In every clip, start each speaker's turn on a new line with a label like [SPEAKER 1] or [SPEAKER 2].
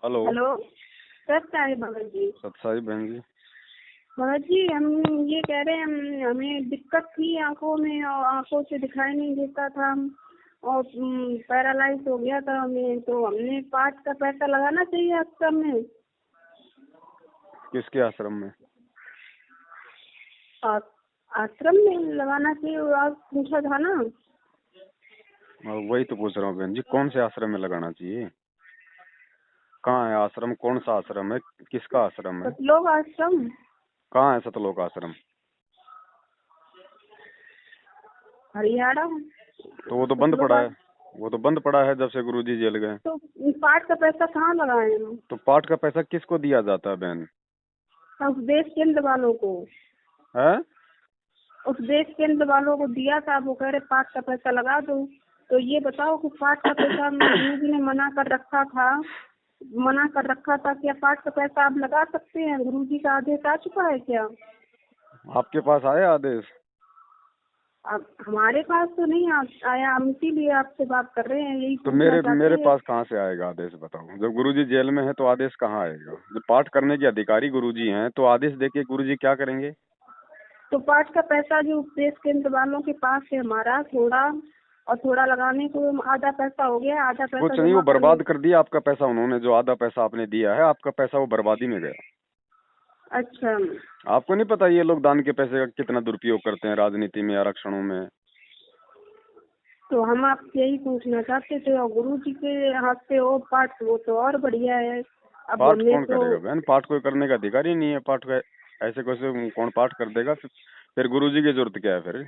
[SPEAKER 1] Hello.
[SPEAKER 2] Hello. सत्य है भगत जी।
[SPEAKER 1] सत्साई बहन जी।
[SPEAKER 2] भगत जी, हम ये कह रहे हैं, हमें दिक्कत थी आंखों में और आंखों से दिखाई नहीं देता था और पैरालाइज हो गया था हमें, तो हमने पाँच का पैसा लगाना चाहिए आश्रम में।
[SPEAKER 1] किसके आश्रम में?
[SPEAKER 2] आश्रम में लगाना चाहिए, आप पूछा था ना।
[SPEAKER 1] वही तो पूछ रहा हूँ बहन जी, कौन से आश्रम में लगाना चाहिए? कहाँ है आश्रम? कौन सा आश्रम है? किसका आश्रम है?
[SPEAKER 2] सतलोक आश्रम।
[SPEAKER 1] कहाँ है सतलोक आश्रम?
[SPEAKER 2] हरियाणा।
[SPEAKER 1] तो वो तो बंद पड़ा है। वो तो बंद पड़ा है जब से गुरुजी जेल गए।
[SPEAKER 2] तो पाठ का पैसा कहाँ लगाए हम?
[SPEAKER 1] तो पाठ का पैसा किसको दिया जाता है बहन?
[SPEAKER 2] उपदेश केंद्र वालों को।
[SPEAKER 1] है?
[SPEAKER 2] उपदेश केंद्र वालों को दिया था, वो कह रहे पाठ का पैसा लगा दो। तो ये बताओ कि पाठ का पैसा गुरुजी ने मना कर रखा था, क्या पाठ का पैसा आप लगा सकते हैं? गुरुजी का आदेश आ चुका है क्या?
[SPEAKER 1] आपके पास आया आदेश?
[SPEAKER 2] अब हमारे पास तो नहीं आया, हम इसीलिए आपसे बात कर रहे हैं, यही
[SPEAKER 1] तो
[SPEAKER 2] पूछना
[SPEAKER 1] मेरे
[SPEAKER 2] चाहते
[SPEAKER 1] मेरे
[SPEAKER 2] हैं।
[SPEAKER 1] पास कहाँ से आएगा आदेश बताओ? जब गुरुजी जेल में है तो आदेश कहाँ आएगा? जब पाठ करने के अधिकारी गुरुजी हैं तो आदेश देके गुरुजी क्या करेंगे?
[SPEAKER 2] तो पाठ का पैसा जो उपदेश केंद्र वालों के पास है हमारा, थोड़ा लगाने को आधा पैसा हो गया, आधा पैसा
[SPEAKER 1] कुछ नहीं, वो बर्बाद कर दिया आपका पैसा उन्होंने। जो आधा पैसा आपने दिया है, आपका पैसा वो बर्बादी में गया।
[SPEAKER 2] अच्छा,
[SPEAKER 1] आपको नहीं पता ये लोग दान के पैसे का कितना दुरुपयोग करते हैं राजनीति में, आरक्षणों में?
[SPEAKER 2] तो हम आपसे यही पूछना चाहते थे, और गुरुजी के हाथ से वो पाठ, वो तो और बढ़िया है। अब
[SPEAKER 1] पाठ
[SPEAKER 2] हमने
[SPEAKER 1] कौन करेगा बहन? पाठ कोई करने का अधिकारी नहीं है। पाठ का ऐसे कैसे कौन पाठ कर देगा? फिर गुरुजी की जरूरत क्या है फिर?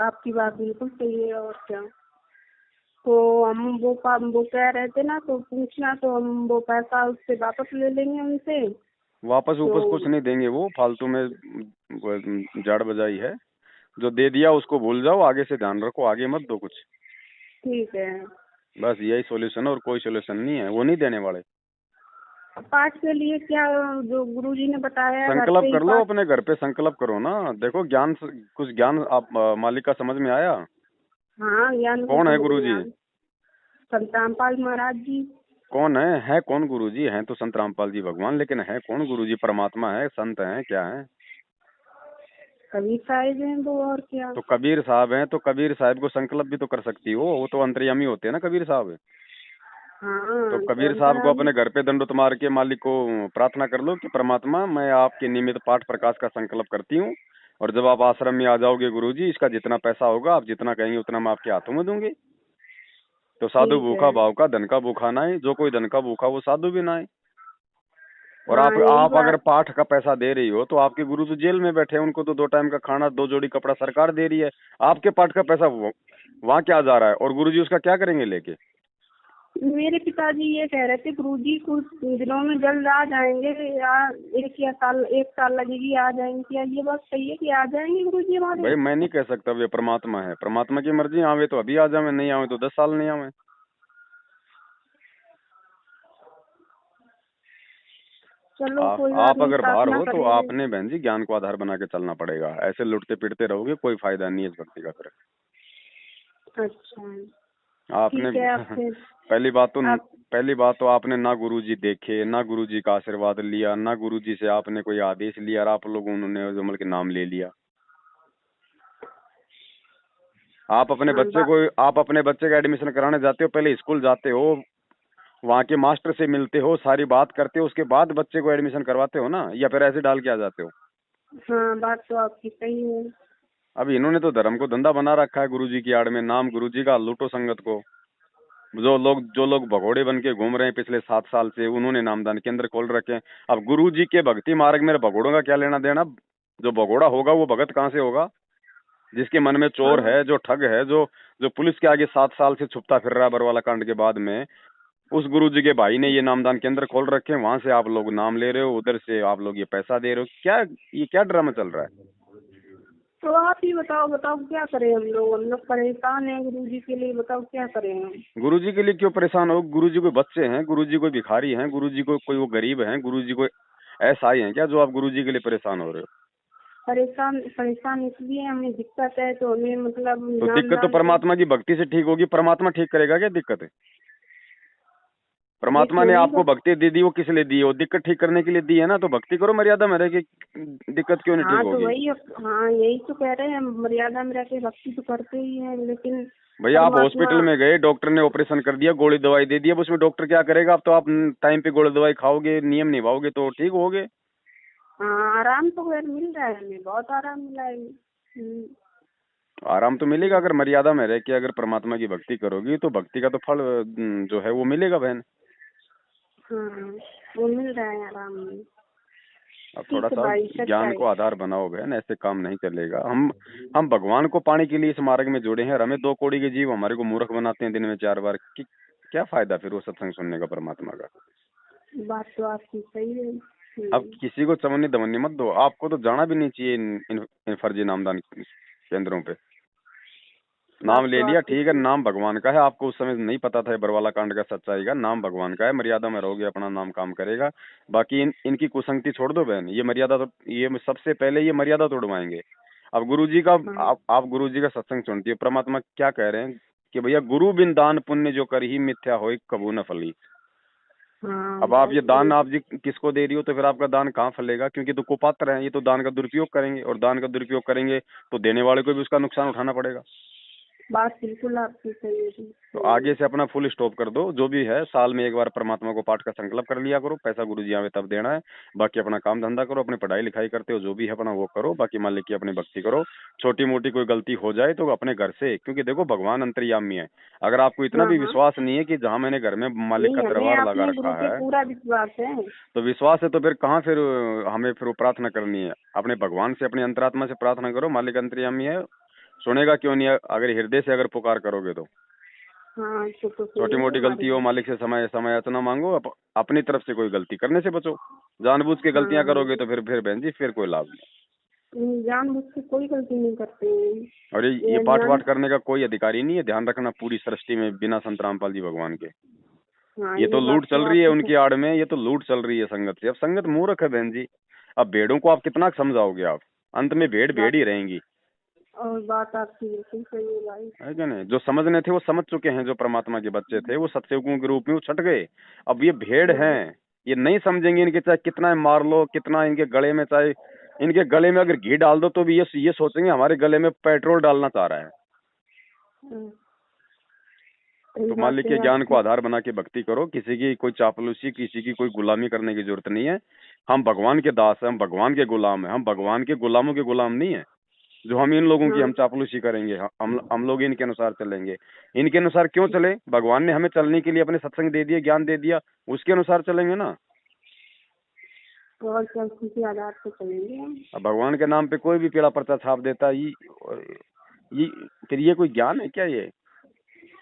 [SPEAKER 2] आपकी बात बिल्कुल सही है, और क्या। तो हम वो कह रहे थे ना, तो पूछना, तो हम वो पैसा उससे वापस ले लेंगे उनसे।
[SPEAKER 1] वापस
[SPEAKER 2] तो
[SPEAKER 1] ऊपस कुछ नहीं देंगे, वो फालतू में जाड़ बजाई है। जो दे दिया उसको भूल जाओ, आगे से ध्यान रखो, आगे मत दो कुछ।
[SPEAKER 2] ठीक है।
[SPEAKER 1] बस यही सॉल्यूशन है, और कोई सॉल्यूशन नहीं है। वो नहीं देने वाले।
[SPEAKER 2] पाठ के लिए क्या, जो गुरुजी ने बताया घर
[SPEAKER 1] संकल्प
[SPEAKER 2] पे ही
[SPEAKER 1] कर लो,
[SPEAKER 2] पाठ।
[SPEAKER 1] अपने घर पे संकल्प करो ना। देखो कुछ ज्ञान आप मालिक का समझ में आया?
[SPEAKER 2] हाँ, ज्ञान को
[SPEAKER 1] कौन है
[SPEAKER 2] समझ में
[SPEAKER 1] गुरुजी?
[SPEAKER 2] आ। संत रामपाल महाराज जी।
[SPEAKER 1] कौन है कौन गुरुजी? हैं तो संत रामपाल जी भगवान, लेकिन है कौन गुरुजी? परमात्मा है? संत है? क्या है?
[SPEAKER 2] कबीर साहिब हैं वो, और क्या।
[SPEAKER 1] तो कबीर साहब हैं, तो कबीर साहब को संकल्प भी तो कर सकती हो। वो तो अंतर्यामी होते हैं ना कबीर साहब। तो
[SPEAKER 2] हाँ, तो
[SPEAKER 1] कबीर साहब को
[SPEAKER 2] अंतरामी।
[SPEAKER 1] अपने घर पे दंडोत मार के मालिक को प्रार्थना कर लो कि परमात्मा, मैं आपके निमित्त पाठ प्रकाश का संकल्प करती हूँ, और जब आप आश्रम में आ जाओगे गुरुजी, इसका जितना पैसा होगा आप जितना कहेंगे उतना मैं आपके हाथों में दूंगी। तो साधु
[SPEAKER 2] ठीक
[SPEAKER 1] भूखा
[SPEAKER 2] है।
[SPEAKER 1] भाव का, धन का भूखा ना है। जो कोई धन का भूखा वो साधु भी ना है। और
[SPEAKER 2] हाँ, यही
[SPEAKER 1] आप अगर
[SPEAKER 2] बात।
[SPEAKER 1] पाठ का पैसा दे रही हो तो आपके गुरु तो जेल में बैठे हैं, उनको तो 2 टाइम का खाना, 2 जोड़ी कपड़ा सरकार दे रही है। आपके पाठ का पैसा वहाँ क्या जा रहा है? और गुरुजी उसका क्या करेंगे लेके?
[SPEAKER 2] मेरे पिताजी ये कह रहे थे, गुरुजी कुछ दिनों में जल्द आ जाएंगे, एक साल लगेगी, आ जाएंगे। क्या ये बात सही है कि आ जाएंगे गुरुजी हमारे?
[SPEAKER 1] भाई मैं नहीं कह सकता, वे परमात्मा है, परमात्मा की मर्जी। आवे तो अभी आ जावे, नहीं आवे तो 10 साल नहीं आवे।
[SPEAKER 2] चलो कोई बात
[SPEAKER 1] आप
[SPEAKER 2] नहीं,
[SPEAKER 1] अगर बाहर
[SPEAKER 2] प्रार्थना
[SPEAKER 1] हो तो
[SPEAKER 2] करेंगे।
[SPEAKER 1] आपने बहन जी ज्ञान को आधार बना के चलना पड़ेगा। ऐसे लुटते पिटते रहोगे, कोई फायदा नहीं है इस भक्ति का फिर।
[SPEAKER 2] अच्छा,
[SPEAKER 1] आपने
[SPEAKER 2] ठीक है। आपसे
[SPEAKER 1] पहली बात तो
[SPEAKER 2] आप
[SPEAKER 1] पहली बात तो आपने ना गुरुजी देखे, ना गुरुजी का आशीर्वाद लिया, ना गुरुजी से आपने कोई आदेश लिया, और आप लोगों उन्होंने जमल के नाम ले लिया।
[SPEAKER 2] हाँ,
[SPEAKER 1] आप अपने बच्चे का एडमिशन कराने जाते हो, पहले स्कूल जाते हो, वहाँ के मास्टर से मिलते हो, सारी बात करते हो, उसके बाद बच्चे को एडमिशन करवाते हो ना, या फिर ऐसे डाल के आ जाते हो?
[SPEAKER 2] हाँ, बात तो आपकी सही है।
[SPEAKER 1] अब इन्होंने तो धर्म को धंधा बना रखा है गुरुजी की आड़ में। नाम गुरुजी का, लूटो संगत को। जो लोग भगोड़े बन के घूम रहे हैं पिछले 7 साल से, उन्होंने नामदान केंद्र खोल रखे हैं। अब गुरुजी के भक्ति मार्ग में भगोड़ों का क्या लेना देना? जो भगोड़ा होगा वो भगत कहाँ से होगा? जिसके मन में चोर
[SPEAKER 2] हाँ,
[SPEAKER 1] है, जो ठग है, जो जो पुलिस के आगे 7 साल से छुपता फिर रहा है बरवाला कांड के बाद में, उस गुरुजी के भाई ने ये नामदान केंद्र खोल रखे हैं। वहां से आप लोग नाम ले रहे हो, उधर से आप लोग ये पैसा दे रहे हो। ये क्या ड्रामा चल रहा है?
[SPEAKER 2] तो आप ही बताओ क्या करें? हम लोग परेशान हैं गुरुजी के लिए, बताओ क्या करें हम।
[SPEAKER 1] गुरुजी के लिए क्यों परेशान हो? गुरुजी कोई बच्चे हैं? गुरुजी कोई भिखारी हैं? गुरुजी को कोई वो गरीब हैं? गुरुजी कोई ऐसा ही है क्या जो आप गुरुजी के लिए परेशान हो रहे हो?
[SPEAKER 2] परेशान परेशान इसलिए, हमें दिक्कत है, तो हमें मतलब
[SPEAKER 1] तो
[SPEAKER 2] नाम
[SPEAKER 1] दिक्कत तो
[SPEAKER 2] दान।
[SPEAKER 1] परमात्मा की भक्ति से ठीक होगी। परमात्मा ठीक करेगा क्या दिक्कत है? परमात्मा ने
[SPEAKER 2] चोरी
[SPEAKER 1] आपको
[SPEAKER 2] का।
[SPEAKER 1] भक्ति दे दी, वो किस लिए दी है? वो दिक्कत ठीक करने के लिए दी है ना, तो भक्ति करो, मर्यादा में रह के दिक्कत क्यों नहीं ठीक
[SPEAKER 2] हाँ तो
[SPEAKER 1] होगी?
[SPEAKER 2] वही हाँ यही तो कह रहे हैं, मर्यादा में रह के भक्ति तो करते ही हैं, लेकिन
[SPEAKER 1] भैया आप
[SPEAKER 2] परमात्मा।
[SPEAKER 1] हॉस्पिटल में गए, डॉक्टर ने ऑपरेशन कर दिया, गोली दवाई दे दी, अब उसमें डॉक्टर क्या करेगा? अब तो आप टाइम पे गोली दवाई खाओगे, नियम निभाओगे तो ठीक होगे।
[SPEAKER 2] हाँ आराम तो खैर मिल रहा है, हमें बहुत आराम मिला है।
[SPEAKER 1] आराम तो मिलेगा अगर मर्यादा में रह के अगर परमात्मा की भक्ति करोगी, तो भक्ति का तो फल जो है वो मिलेगा बहन।
[SPEAKER 2] हाँ वो मिल रहा है आराम में।
[SPEAKER 1] अब थोड़ा
[SPEAKER 2] ठीक है
[SPEAKER 1] सा
[SPEAKER 2] भाई,
[SPEAKER 1] ज्ञान
[SPEAKER 2] सच्चाई।
[SPEAKER 1] को आधार बनाओ बहन, ऐसे काम नहीं चलेगा। हम भगवान को पाने के लिए इस मार्ग में जुड़े हैं, और हमें 2 कौड़ी के जीव हमारे को मूर्ख बनाते हैं दिन में 4 बार कि क्या फायदा फिर वो सत्संग सुनने का परमात्मा का?
[SPEAKER 2] बात तो आपकी सही है।
[SPEAKER 1] अब किसी को चवन्नी दवन्नी मत दो, आपको तो जाना भी नहीं चाहिए इन फर्जी नामदान केंद्रों पे। नाम
[SPEAKER 2] बात
[SPEAKER 1] ले
[SPEAKER 2] तो
[SPEAKER 1] लिया
[SPEAKER 2] आपकी
[SPEAKER 1] ठीक है,
[SPEAKER 2] सही।
[SPEAKER 1] नाम भगवान का है, आपको उस समय नहीं पता था ये बरवाला कांड का सच्चाई का, नाम भगवान का है, मर्यादा में रहोगे अपना नाम काम करेगा। बाकी इनकी कुसंगति छोड़ दो बहन, ये मर्यादा तो ये सबसे पहले ये मर्यादा तोड़वाएंगे। अब गुरुजी का
[SPEAKER 2] हाँ
[SPEAKER 1] आप गुरुजी का सत्संग सुनती है, परमात्मा क्या कह रहे हैं कि भैया गुरु बिन दान पुण्य जो कर ही मिथ्या होय कबू न फली।
[SPEAKER 2] हाँ
[SPEAKER 1] अब आप
[SPEAKER 2] बहुत
[SPEAKER 1] ये दान
[SPEAKER 2] सही।
[SPEAKER 1] आप जी किसको दे रही हो, तो फिर आपका दान कहाँ फलेगा? क्योंकि तो कुपात्र हैं, ये तो दान का दुरुपयोग करेंगे, और दान का दुरुपयोग करेंगे तो देने वाले को भी उसका नुकसान उठाना पड़ेगा।
[SPEAKER 2] बात बिल्कुल आपकी सही है जी।
[SPEAKER 1] तो आगे से अपना फुल स्टॉप कर दो, जो भी है साल में एक बार परमात्मा को पाठ का संकल्प कर लिया करो, पैसा गुरुजी आवे तब देना है, बाकी अपना काम धंधा करो, अपनी पढ़ाई लिखाई करते हो जो भी है अपना वो करो, बाकी मालिक की अपनी भक्ति करो। छोटी मोटी कोई गलती हो जाए तो अपने घर से, क्योंकि देखो भगवान अंतर्यामी है। अगर आपको इतना
[SPEAKER 2] हाँ
[SPEAKER 1] भी
[SPEAKER 2] हाँ।
[SPEAKER 1] विश्वास नहीं है कि जहाँ मैंने घर में मालिक का
[SPEAKER 2] नहीं, हमें
[SPEAKER 1] दरबार लगा
[SPEAKER 2] अपने गुरु
[SPEAKER 1] रखा
[SPEAKER 2] पे
[SPEAKER 1] है,
[SPEAKER 2] पूरा विश्वास है।
[SPEAKER 1] तो विश्वास है तो फिर कहाँ फिर हमें फिर वो प्रार्थना करनी है? अपने भगवान से, अपनी अंतरात्मा से प्रार्थना करो, मालिक अंतर्यामी है, सुनेगा क्यों नहीं? अगर हृदय से अगर पुकार करोगे तो
[SPEAKER 2] हाँ तो
[SPEAKER 1] छोटी
[SPEAKER 2] सुनिए
[SPEAKER 1] मोटी
[SPEAKER 2] हमारी
[SPEAKER 1] गलती हो,
[SPEAKER 2] बात।
[SPEAKER 1] मालिक से समय समय याचना मांगो, अपनी तरफ से कोई गलती करने से बचो। जानबूझ के गलतियां
[SPEAKER 2] हाँ
[SPEAKER 1] करोगे तो फिर बहन जी फिर कोई लाभ नहीं।
[SPEAKER 2] जानबूझ के कोई गलती नहीं करते हैं।
[SPEAKER 1] और ये
[SPEAKER 2] ये
[SPEAKER 1] पाठ
[SPEAKER 2] अज्ञान।
[SPEAKER 1] वाठ करने का कोई अधिकारी नहीं है, ध्यान रखना, पूरी सृष्टि में बिना संत रामपाल जी भगवान के।
[SPEAKER 2] हाँ
[SPEAKER 1] ये
[SPEAKER 2] ये
[SPEAKER 1] तो
[SPEAKER 2] बात
[SPEAKER 1] लूट
[SPEAKER 2] तो
[SPEAKER 1] चल रही है
[SPEAKER 2] आपकी
[SPEAKER 1] उनकी आड़ में, ये तो लूट चल रही है संगत से। अब संगत मूर्ख है बहन जी, अब भेड़ों को आप कितना समझाओगे? आप अंत में भेड़ भेड़
[SPEAKER 2] बात।
[SPEAKER 1] ही रहेंगी,
[SPEAKER 2] और बात आपकी बिल्कुल सही है भाई।
[SPEAKER 1] है क्या नहीं? जो समझने थे वो समझ चुके हैं, जो परमात्मा के बच्चे थे वो सत्सेवकों के रूप में वो छट गए। अब ये भेड़
[SPEAKER 2] हाँ
[SPEAKER 1] हैं, ये नहीं समझेंगे, इनके चाहे कितना मार लो, कितना इनके गले में, चाहे इनके गले में अगर घी डाल दो तो भी ये सोचेंगे हमारे गले में पेट्रोल डालना चाह रहा है।
[SPEAKER 2] हाँ, सही
[SPEAKER 1] तो
[SPEAKER 2] बात
[SPEAKER 1] मालिक के
[SPEAKER 2] है
[SPEAKER 1] ज्ञान को
[SPEAKER 2] आपकी।
[SPEAKER 1] आधार बना के भक्ति करो, किसी की कोई चापलूसी, किसी की कोई गुलामी करने की जरूरत नहीं है। हम भगवान के दास हैं, हम भगवान के गुलाम हैं, हम भगवान के गुलामों के गुलाम नहीं है जो हम इन लोगों की
[SPEAKER 2] हाँ
[SPEAKER 1] हम चापलूसी करेंगे। हम लोग इनके अनुसार चलेंगे। इनके अनुसार क्यों चले? भगवान ने हमें चलने के लिए अपने सत्संग दे दिया, ज्ञान दे दिया, उसके अनुसार चलेंगे ना।
[SPEAKER 2] और क्या, उसी के आधार पर चलेंगे हम।
[SPEAKER 1] अब भगवान के नाम पे कोई भी पीला पर्चा छाप देता है, ये फिर ये कोई ज्ञान है क्या? ये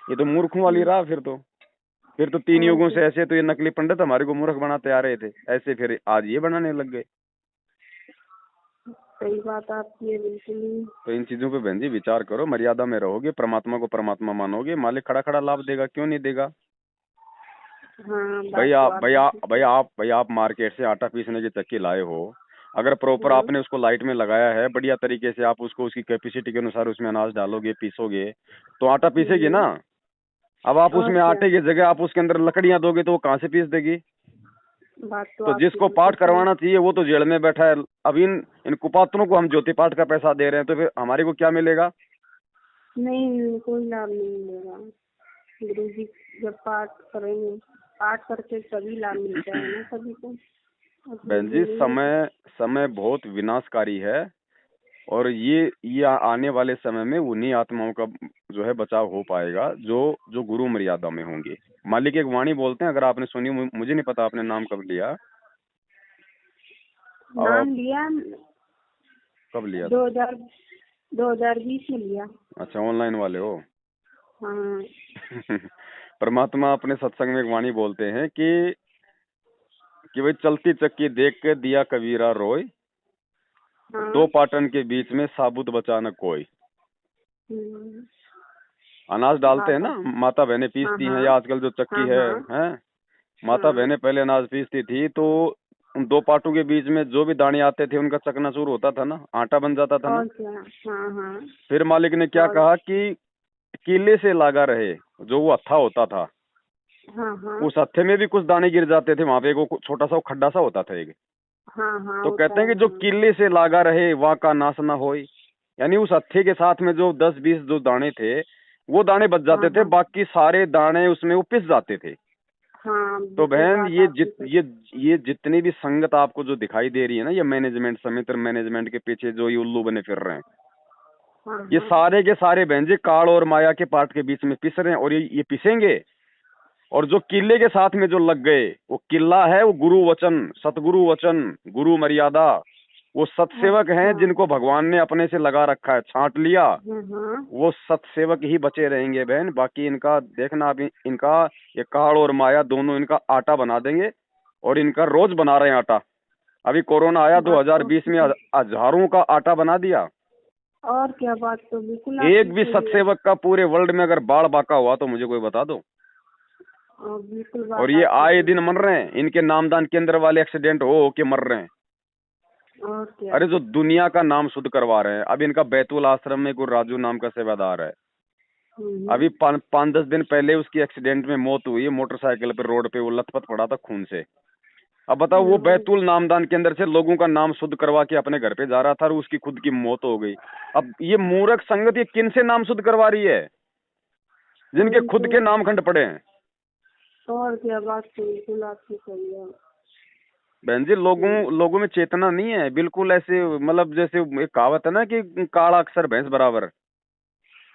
[SPEAKER 1] तो मूर्खों वाली राह। फिर तो 3 युगों
[SPEAKER 2] क्या।
[SPEAKER 1] से ऐसे तो ये नकली पंडित हमारे को मूर्ख बनाते आ रहे थे, ऐसे फिर आज ये बनाने लग गए।
[SPEAKER 2] सही बात आपकी है बिल्कुल ही।
[SPEAKER 1] तो इन चीजों पे बहन जी विचार करो, मर्यादा में रहोगे, परमात्मा को परमात्मा मानोगे, मालिक खड़ा खड़ा लाभ देगा, क्यों नहीं देगा?
[SPEAKER 2] हाँ
[SPEAKER 1] भाई
[SPEAKER 2] बात तो
[SPEAKER 1] आप भाई
[SPEAKER 2] आपकी
[SPEAKER 1] आप
[SPEAKER 2] ठीक
[SPEAKER 1] भाई
[SPEAKER 2] है।
[SPEAKER 1] आप भाई आप मार्केट से आटा पीसने की चक्की लाए हो, अगर प्रॉपर
[SPEAKER 2] हाँ
[SPEAKER 1] आपने उसको लाइट में लगाया है, बढ़िया तरीके से आप उसको उसकी कैपेसिटी के अनुसार उसमें अनाज डालोगे, पीसोगे, तो आटा पीसेगी ना। अब आप
[SPEAKER 2] और
[SPEAKER 1] उसमें
[SPEAKER 2] क्या।
[SPEAKER 1] आटे की जगह आप उसके अंदर लकड़ियां दोगे तो वो कहाँ से पीस देगी?
[SPEAKER 2] बात तो
[SPEAKER 1] तो
[SPEAKER 2] आपकी
[SPEAKER 1] जिसको
[SPEAKER 2] बिल्कुल
[SPEAKER 1] पाठ
[SPEAKER 2] सही।
[SPEAKER 1] करवाना चाहिए वो तो जेल में बैठा है। अब इन कुपात्रों को हम ज्योति पाठ का पैसा दे रहे हैं, तो फिर हमारे को क्या मिलेगा?
[SPEAKER 2] नहीं, कोई लाभ नहीं मिलेगा। गुरु जी जब पाठ करेंगे, पाठ करके सभी लाभ मिलता है ना सभी को।
[SPEAKER 1] बहन जी
[SPEAKER 2] नहीं है।
[SPEAKER 1] समय समय बहुत विनाशकारी है, और ये आने वाले समय में उन्हीं आत्माओं का जो है बचाव हो पाएगा जो जो गुरु मर्यादा में होंगे। मालिक एक वाणी बोलते हैं, अगर आपने सुनी, मुझे नहीं पता आपने नाम कब लिया। और
[SPEAKER 2] नाम लिया
[SPEAKER 1] कब लिया था?
[SPEAKER 2] 2020 में लिया।
[SPEAKER 1] अच्छा, ऑनलाइन वाले हो?
[SPEAKER 2] हाँ
[SPEAKER 1] परमात्मा अपने सत्संग में एक वाणी बोलते हैं कि भाई चलती चक्की देख के दिया कबीरा रोय,
[SPEAKER 2] हाँ।
[SPEAKER 1] 2 पाटन के बीच में साबुत बचा न कोई।
[SPEAKER 2] हम्म,
[SPEAKER 1] अनाज डालते हैं
[SPEAKER 2] बात
[SPEAKER 1] ना,
[SPEAKER 2] आप।
[SPEAKER 1] माता बहनें
[SPEAKER 2] हाँ
[SPEAKER 1] पीसती हैं,
[SPEAKER 2] हाँ
[SPEAKER 1] या आजकल जो चक्की
[SPEAKER 2] हाँ
[SPEAKER 1] है,
[SPEAKER 2] हाँ
[SPEAKER 1] हैं माता
[SPEAKER 2] हाँ।
[SPEAKER 1] बहनें पहले अनाज पीसती थी, तो उन 2 पाटों के बीच में जो भी दाने आते थे उनका चकनाचूर होता था ना, आटा बन जाता था ना।
[SPEAKER 2] और क्या। हाँ हाँ।
[SPEAKER 1] फिर मालिक ने क्या
[SPEAKER 2] और
[SPEAKER 1] कहा कि कीले से लगा रहे, जो वो हत्था होता था,
[SPEAKER 2] हाँ हाँ
[SPEAKER 1] उस हत्थे में भी कुछ दाने गिर जाते थे, वहां पे एक वो छोटा सा वो खड्डा सा होता था एक।
[SPEAKER 2] हाँ हाँ
[SPEAKER 1] तो
[SPEAKER 2] होता
[SPEAKER 1] कहते हैं
[SPEAKER 2] है
[SPEAKER 1] कि जो
[SPEAKER 2] हाँ।
[SPEAKER 1] किले से लागा रहे वहाँ का नाश ना होए, यानी उस हत्थे के साथ में जो 10-20 जो दाने थे वो दाने बच
[SPEAKER 2] हाँ
[SPEAKER 1] जाते थे,
[SPEAKER 2] हाँ
[SPEAKER 1] बाकी सारे दाने उसमें वो पिस जाते थे।
[SPEAKER 2] हाँ
[SPEAKER 1] तो
[SPEAKER 2] बिल्कुल
[SPEAKER 1] बहन
[SPEAKER 2] बात आपकी सही।
[SPEAKER 1] ये जितनी भी संगत आपको जो दिखाई दे रही है ना, ये मैनेजमेंट समित्र मैनेजमेंट के पीछे जो ये उल्लू बने फिर रहे हैं,
[SPEAKER 2] हाँ
[SPEAKER 1] ये
[SPEAKER 2] हाँ
[SPEAKER 1] सारे के सारे बहन जी काल और माया के पार्ट के बीच में पिस रहे हैं, और ये पिसेंगे। और जो किले के साथ में जो लग गए, वो किला है वो गुरु वचन, सतगुरु वचन, गुरु मर्यादा, वो सतसेवक हैं
[SPEAKER 2] अच्छा
[SPEAKER 1] जिनको भगवान ने अपने से लगा रखा है, छांट लिया,
[SPEAKER 2] हाँ
[SPEAKER 1] वो सतसेवक ही बचे रहेंगे बहन। बाकी इनका देखना, अभी इनका ये काल और माया दोनों इनका आटा बना देंगे, और इनका रोज बना रहे हैं आटा। अभी कोरोना आया
[SPEAKER 2] बात तो
[SPEAKER 1] 2020
[SPEAKER 2] आपकी
[SPEAKER 1] में,
[SPEAKER 2] सही।
[SPEAKER 1] हजारों का आटा बना दिया।
[SPEAKER 2] और क्या, बात तो बिल्कुल
[SPEAKER 1] एक
[SPEAKER 2] आपकी
[SPEAKER 1] भी
[SPEAKER 2] सही है।
[SPEAKER 1] सतसेवक का पूरे वर्ल्ड में अगर बाढ़ बाका हुआ तो मुझे कोई बता दो।
[SPEAKER 2] और बिल्कुल
[SPEAKER 1] और
[SPEAKER 2] बात
[SPEAKER 1] ये
[SPEAKER 2] आपकी
[SPEAKER 1] आए
[SPEAKER 2] सही
[SPEAKER 1] दिन मर रहे हैं, इनके नामदान केंद्र वाले एक्सीडेंट हो के मर रहे हैं।
[SPEAKER 2] है। और क्या।
[SPEAKER 1] अरे जो दुनिया का नाम शुद्ध करवा रहे हैं, अब इनका बैतूल आश्रम में कोई राजू नाम का सेवादार है, अभी
[SPEAKER 2] हम्म।
[SPEAKER 1] 5-10 दिन पहले उसकी एक्सीडेंट में मौत हुई है, मोटरसाइकिल पे रोड पे वो लथपथ पड़ा था खून से। अब बताओ, वो
[SPEAKER 2] हम्म।
[SPEAKER 1] बैतूल नामदान के अंदर से लोगों का नाम शुद्ध करवा के अपने घर पे जा रहा था, और उसकी खुद की मौत हो गई। अब ये मूर्ख संगत ये किन से नाम शुद्ध करवा रही है, जिनके
[SPEAKER 2] वही
[SPEAKER 1] खुद
[SPEAKER 2] तो।
[SPEAKER 1] के नाम खंड पड़े हैं।
[SPEAKER 2] और क्या, बात तो बिल्कुल आपकी सही है।
[SPEAKER 1] बहन जी, लोगों
[SPEAKER 2] हम्म।
[SPEAKER 1] लोगों में चेतना नहीं है बिल्कुल, ऐसे मतलब जैसे एक कहावत है ना कि काला अक्षर भैंस बराबर।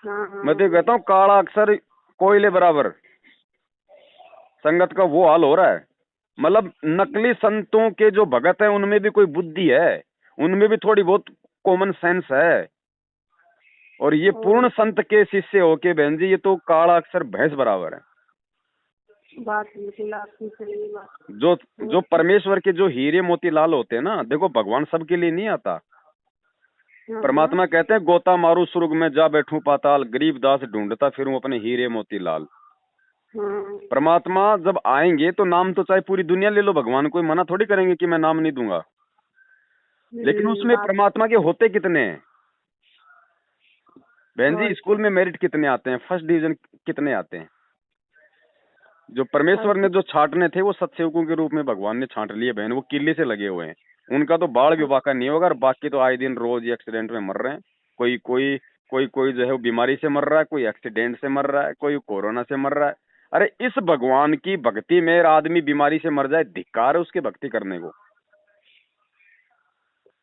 [SPEAKER 2] हाँ हाँ
[SPEAKER 1] मैं तो कहता हूँ काला अक्षर कोयले बराबर, संगत का वो हाल हो रहा है। मतलब नकली संतों के जो भगत हैं उनमें भी कोई बुद्धि है, उनमें भी थोड़ी बहुत कॉमन सेंस है, और ये
[SPEAKER 2] और
[SPEAKER 1] पूर्ण संत के शिष्य होके बहन जी ये तो काला अक्षर भैंस बराबर है।
[SPEAKER 2] बात बिल्कुल आपकी सही है, बात।
[SPEAKER 1] जो
[SPEAKER 2] और
[SPEAKER 1] जो परमेश्वर के जो हीरे मोती लाल होते हैं ना, देखो भगवान सबके लिए नहीं आता।
[SPEAKER 2] हाँ हाँ
[SPEAKER 1] परमात्मा कहते हैं गोता मारू सुर्ग में जा बैठूं पाताल, गरीब दास ढूंढता फिरूं अपने हीरे मोती लाल।
[SPEAKER 2] हाँ।
[SPEAKER 1] परमात्मा जब आएंगे तो नाम तो चाहे पूरी दुनिया ले लो, भगवान कोई मना थोड़ी करेंगे कि मैं नाम नहीं दूंगा, लेकिन उसमें
[SPEAKER 2] बात।
[SPEAKER 1] परमात्मा के होते कितने हैं बहन
[SPEAKER 2] और
[SPEAKER 1] जी?
[SPEAKER 2] क्या।
[SPEAKER 1] स्कूल में मेरिट कितने आते हैं, फर्स्ट डिवीजन कितने आते हैं? जो
[SPEAKER 2] और
[SPEAKER 1] परमेश्वर ने
[SPEAKER 2] क्या।
[SPEAKER 1] जो छांटने थे वो सतसेवकों के रूप में भगवान ने छांट लिए बहन, वो किले से लगे हुए हैं। उनका तो बाढ़ भी बाका नहीं होगा, और बाकी तो आए दिन रोज एक्सीडेंट में मर रहे हैं। कोई कोई कोई जो है वो बीमारी से मर रहा है, कोई एक्सीडेंट से मर रहा है, कोई कोरोना से मर रहा है। अरे इस भगवान की भक्ति में आदमी बीमारी से मर जाए, धिक्कार है उसकी भक्ति करने को।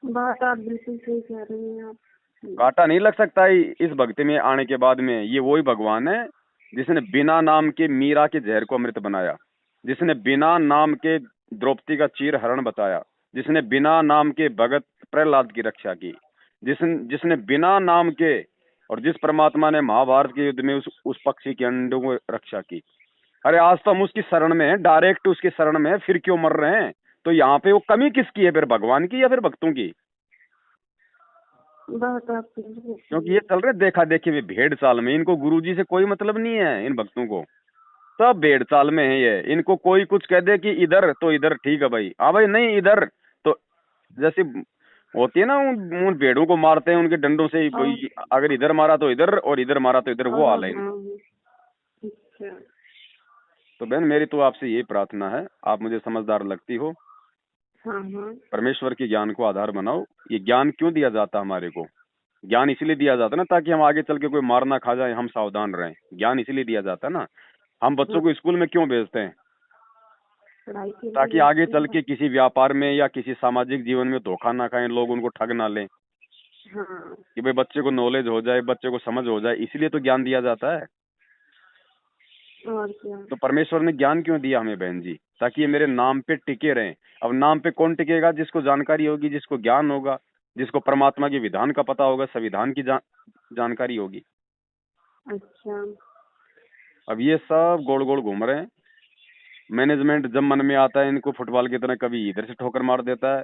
[SPEAKER 2] बात आप बिल्कुल सही कह रही हैं आप।
[SPEAKER 1] कांटा नहीं लग सकता है इस भक्ति में आने के बाद में। ये वही भगवान है जिसने बिना नाम के मीरा के जहर को अमृत बनाया, जिसने बिना नाम के द्रौपदी का चीर हरण बचाया, जिसने बिना नाम के भगत प्रहलाद की रक्षा की, जिसने जिसने बिना नाम के, और जिस परमात्मा ने महाभारत के युद्ध में उस पक्षी के अंडों को रक्षा की। अरे आज तो हम उसकी शरण में हैं, डायरेक्ट उसकी शरण में हैं, फिर क्यों मर रहे हैं? तो यहाँ पे वो कमी किसकी है फिर, भगवान की या फिर भक्तों की?
[SPEAKER 2] बात आपकी बिल्कुल
[SPEAKER 1] क्योंकि
[SPEAKER 2] सही
[SPEAKER 1] ये
[SPEAKER 2] है।
[SPEAKER 1] चल रहे देखा देखी में भेड़ चाल में, इनको गुरुजी से कोई मतलब नहीं है, इन भक्तों को सब भेड़ चाल में है ये। इनको कोई कुछ कह दे कि इधर तो इधर ठीक है भाई, हाँ भाई नहीं इधर तो, जैसे होती है ना उन भेड़ों को मारते हैं उनके डंडों से
[SPEAKER 2] और
[SPEAKER 1] अगर इधर मारा तो इधर और इधर मारा तो इधर, वो हाल है
[SPEAKER 2] हाँ।
[SPEAKER 1] इनका।
[SPEAKER 2] अच्छा।
[SPEAKER 1] तो बहन मेरी तो आपसे यही प्रार्थना है, आप मुझे समझदार लगती हो,
[SPEAKER 2] हाँ हाँ
[SPEAKER 1] परमेश्वर के ज्ञान को आधार बनाओ। ये ज्ञान क्यों दिया जाता है हमारे को? ज्ञान इसलिए दिया जाता है ना ताकि हम आगे चल के कोई मार ना खा जाए, हम सावधान रहें। ज्ञान इसलिए दिया जाता है ना। हम
[SPEAKER 2] हाँ।
[SPEAKER 1] बच्चों को स्कूल में क्यों भेजते हैं?
[SPEAKER 2] पढ़ाई के
[SPEAKER 1] ताकि
[SPEAKER 2] लिए
[SPEAKER 1] आगे
[SPEAKER 2] अच्छी
[SPEAKER 1] चल
[SPEAKER 2] बात।
[SPEAKER 1] के किसी व्यापार में या किसी सामाजिक जीवन में धोखा ना खाएं, लोग उनको ठग ना लें,
[SPEAKER 2] हाँ।
[SPEAKER 1] कि भाई बच्चे को नॉलेज हो जाए, बच्चे को समझ हो जाए, इसलिए तो ज्ञान दिया जाता है।
[SPEAKER 2] और क्या।
[SPEAKER 1] तो परमेश्वर ने ज्ञान क्यों दिया हमें बहन जी? ताकि ये मेरे नाम पे टिके रहें। अब नाम पे कौन टिकेगा? जिसको जानकारी होगी, जिसको ज्ञान होगा, जिसको परमात्मा के विधान का पता होगा, संविधान की जानकारी होगी।
[SPEAKER 2] अच्छा।
[SPEAKER 1] अब ये सब गोल गोल घूम रहे हैं। मैनेजमेंट जब मन में आता है इनको फुटबॉल की तरह कभी इधर से ठोकर मार देता है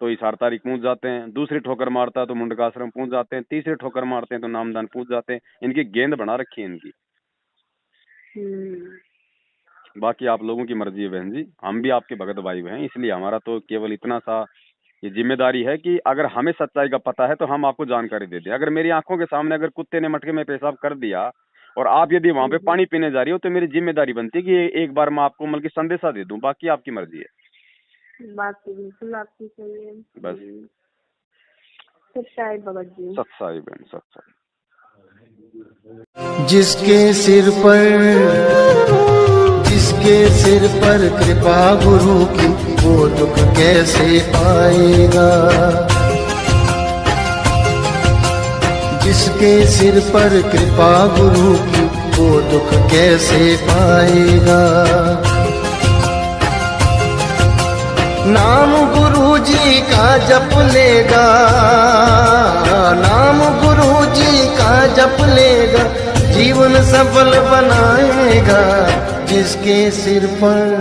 [SPEAKER 1] तो हिसार तारीख पहुंच जाते हैं, दूसरी ठोकर मारता है तो मुंडका आश्रम पहुंच जाते हैं, तीसरी ठोकर मारते हैं तो नामदान पहुंच जाते हैं। इनकी गेंद बना रखी है इनकी।
[SPEAKER 2] हम्म।
[SPEAKER 1] बाकी आप लोगों की मर्जी है बहन जी, हम भी आपके भगत भाई हैं, इसलिए हमारा तो केवल इतना सा ये जिम्मेदारी है कि अगर हमें सच्चाई का पता है तो हम आपको जानकारी दे दें। अगर मेरी आंखों के सामने अगर कुत्ते ने मटके में पेशाब कर दिया और आप यदि वहां पे पानी पीने जा रही हो तो मेरी जिम्मेदारी बनती है कि एक बार मैं आपको मतलब कि संदेशा दे दूं, बाकी आपकी मर्जी है।
[SPEAKER 2] बात तो बिल्कुल आपकी सही है।
[SPEAKER 1] बस
[SPEAKER 2] सच्चाई भगत जी।
[SPEAKER 1] सच्चाई बहन, सच्चाई।
[SPEAKER 3] जिसके सिर पर कृपा गुरु की, वो दुख कैसे पाएगा। जिसके सिर पर कृपा गुरु की, वो दुख कैसे पाएगा। नाम गुरु जी का जप लेगा, नाम गुरु जी का जप लेगा, जीवन सफल बनाएगा। जिसके सिर पर